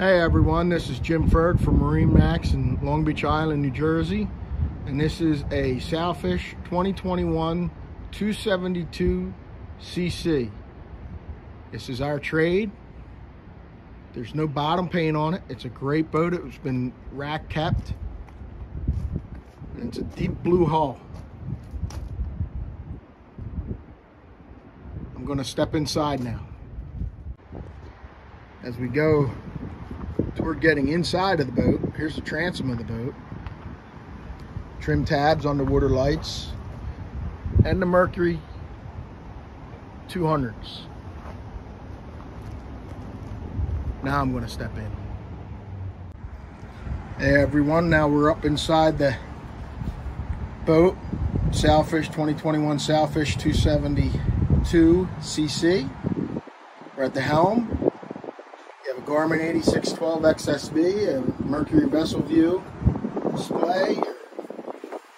Hey everyone, this is Jim Ferg from MarineMax in Long Beach Island, New Jersey. And this is a Sailfish 2021 272 cc. This is our trade. There's no bottom paint on it. It's a great boat. It's been rack kept. And it's a deep blue hull. I'm going to step inside now. As we go toward getting inside of the boat, here's the transom of the boat. Trim tabs, underwater lights, and the Mercury 200s. Now I'm going to step in. Hey everyone, now we're up inside the boat. Sailfish 2021 Sailfish 272 cc. We're at the helm. You have a Garmin 8612 XSV, a Mercury vessel view display, your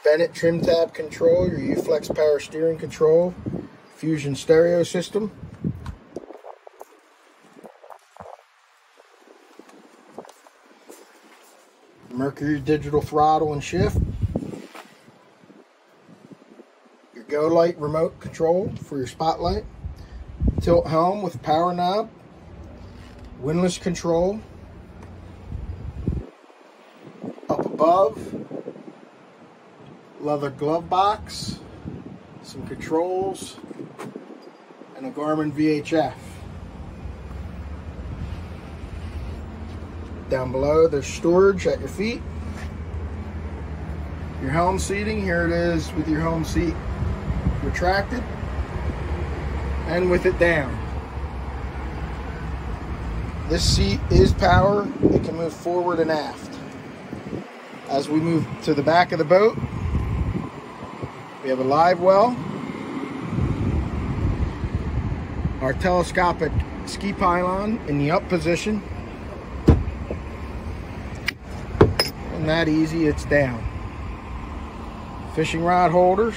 Bennett trim tab control, your U-Flex power steering control, Fusion stereo system. Mercury digital throttle and shift. Your Go Light remote control for your spotlight. Tilt helm with power knob. Windlass control. Up above, leather glove box, some controls, and a Garmin VHF. Down below, there's storage at your feet. Your helm seating, here it is with your helm seat retracted and with it down. This seat is power. It can move forward and aft. As we move to the back of the boat, we have a live well, our telescopic ski pylon in the up position, and that easy, it's down. Fishing rod holders.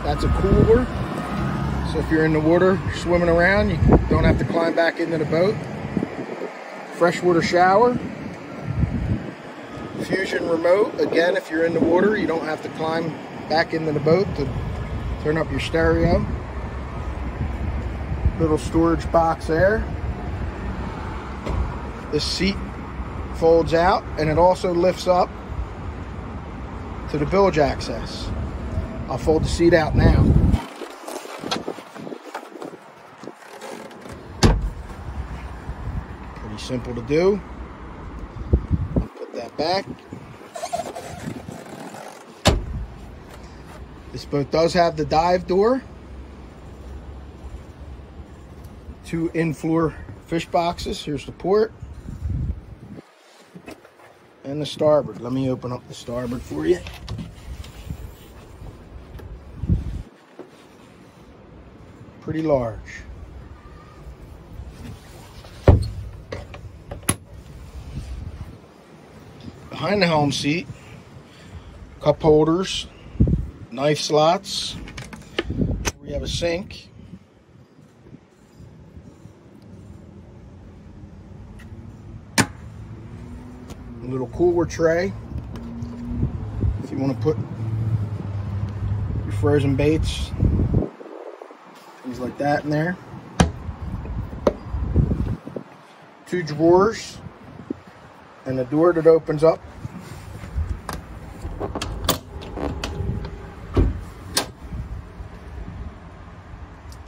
That's a cooler. So if you're in the water swimming around, you don't have to climb back into the boat. Freshwater shower. Fusion remote. Again, if you're in the water, you don't have to climb back into the boat to turn up your stereo. Little storage box there. This seat folds out and it also lifts up to the bilge access. I'll fold the seat out now. Simple to do. I'll put that back. This boat does have the dive door, 2 in-floor fish boxes. Here's the port and the starboard. Let me open up the starboard for you. Pretty large. Behind the helm seat, cup holders, knife slots. We have a sink. A little cooler tray. If you want to put your frozen baits, things like that in there. 2 drawers and a door that opens up.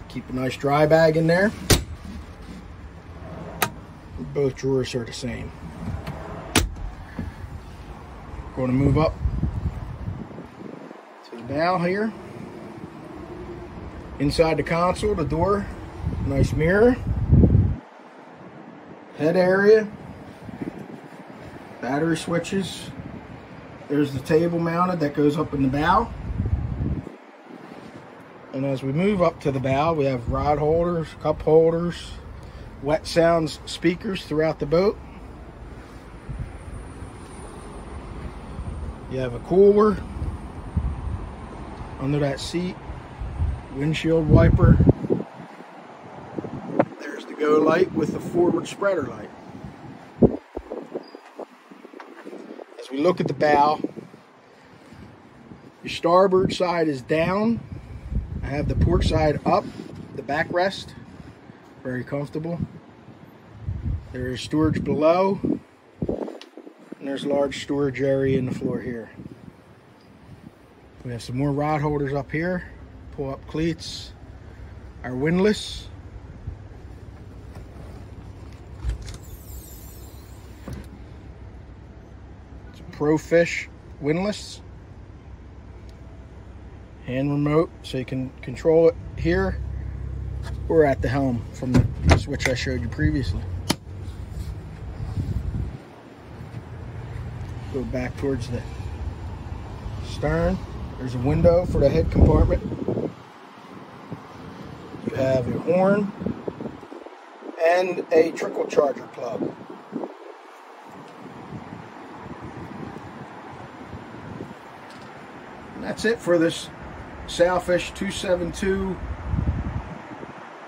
Keep a nice dry bag in there. Both drawers are the same. Going to move up to the bow here. Inside the console, the door, nice mirror. Head area. Battery switches. There's the table mounted that goes up in the bow. And as we move up to the bow, we have rod holders, cup holders, wet sounds speakers throughout the boat. You have a cooler under that seat, windshield wiper. There's the to go light with the forward spreader light. As we look at the bow, your starboard side is down. I have the port side up, the backrest, very comfortable. There is storage below, and there's a large storage area in the floor here. We have some more rod holders up here, pull up cleats, our windlass. It's a Pro Fish windlass. Hand remote, so you can control it here or at the helm from the switch I showed you previously. Go back towards the stern. There's a window for the head compartment. You have your horn and a trickle charger plug. And that's it for this Sailfish 272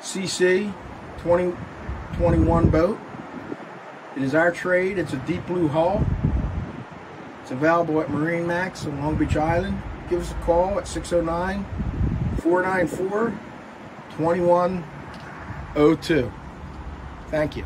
CC 2021 boat. It is our trade. It's a deep blue hull. It's available at MarineMax on Long Beach Island. Give us a call at 609-494-2102. Thank you.